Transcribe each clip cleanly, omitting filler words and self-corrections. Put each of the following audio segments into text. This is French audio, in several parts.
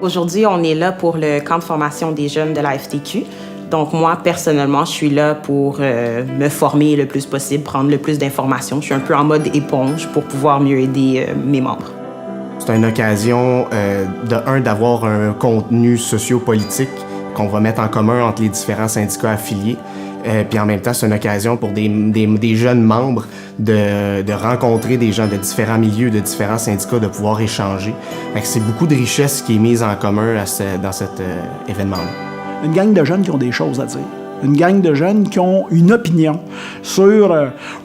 Aujourd'hui, on est là pour le camp de formation des jeunes de la FTQ. Donc moi, personnellement, je suis là pour me former le plus possible, prendre le plus d'informations. Je suis un peu en mode éponge pour pouvoir mieux aider mes membres. C'est une occasion, d'avoir un contenu sociopolitique qu'on va mettre en commun entre les différents syndicats affiliés. Puis en même temps, c'est une occasion pour des jeunes membres de rencontrer des gens de différents milieux, de différents syndicats, de pouvoir échanger. C'est beaucoup de richesse qui est mise en commun dans cet événement-là. Une gang de jeunes qui ont des choses à dire. Une gang de jeunes qui ont une opinion sur,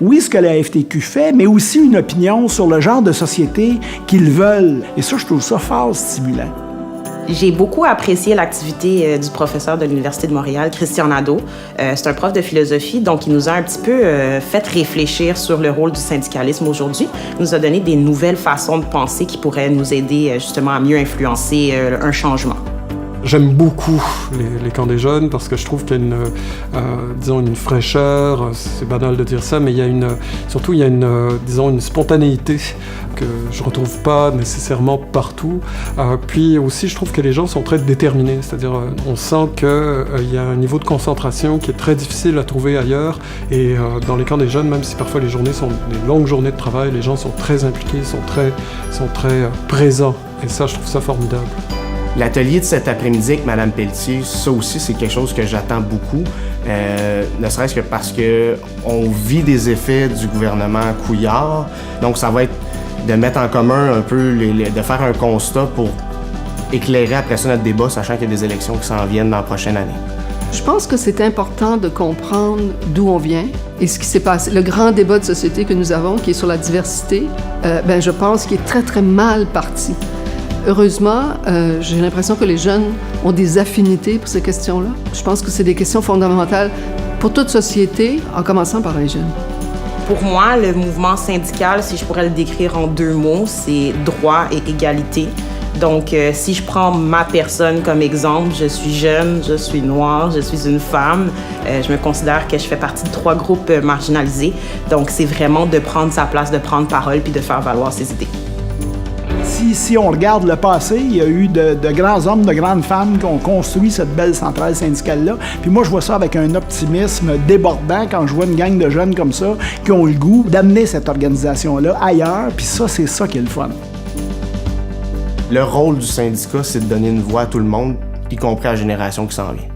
oui, ce que la FTQ fait, mais aussi une opinion sur le genre de société qu'ils veulent. Et ça, je trouve ça fort stimulant. J'ai beaucoup apprécié l'activité du professeur de l'Université de Montréal, Christian Nadeau. C'est un prof de philosophie, donc il nous a un petit peu fait réfléchir sur le rôle du syndicalisme aujourd'hui. Il nous a donné des nouvelles façons de penser qui pourraient nous aider justement à mieux influencer un changement. J'aime beaucoup les camps des jeunes parce que je trouve qu'il y a une fraîcheur, c'est banal de dire ça, mais il y a une spontanéité que je retrouve pas nécessairement partout. Puis aussi, je trouve que les gens sont très déterminés, c'est-à-dire on sent qu'il y a un niveau de concentration qui est très difficile à trouver ailleurs. Et dans les camps des jeunes, même si parfois les journées sont des longues journées de travail, les gens sont très impliqués, sont très présents. Et ça, je trouve ça formidable. L'atelier de cet après-midi avec Mme Pelletier, ça aussi, c'est quelque chose que j'attends beaucoup, ne serait-ce que parce qu'on vit des effets du gouvernement Couillard. Donc, ça va être de mettre en commun un peu, de faire un constat pour éclairer après ça notre débat, sachant qu'il y a des élections qui s'en viennent dans la prochaine année. Je pense que c'est important de comprendre d'où on vient et ce qui s'est passé. Le grand débat de société que nous avons, qui est sur la diversité, je pense qu'il est très, très mal parti. Heureusement, j'ai l'impression que les jeunes ont des affinités pour ces questions-là. Je pense que c'est des questions fondamentales pour toute société, en commençant par les jeunes. Pour moi, le mouvement syndical, si je pourrais le décrire en 2 mots, c'est droit et égalité. Donc, si je prends ma personne comme exemple, je suis jeune, je suis noire, je suis une femme. Je me considère que je fais partie de 3 groupes marginalisés. Donc, c'est vraiment de prendre sa place, de prendre parole puis de faire valoir ses idées. Si on regarde le passé, il y a eu de grands hommes, de grandes femmes qui ont construit cette belle centrale syndicale-là. Puis moi, je vois ça avec un optimisme débordant quand je vois une gang de jeunes comme ça qui ont le goût d'amener cette organisation-là ailleurs. Puis ça, c'est ça qui est le fun. Le rôle du syndicat, c'est de donner une voix à tout le monde, y compris à la génération qui s'en vient.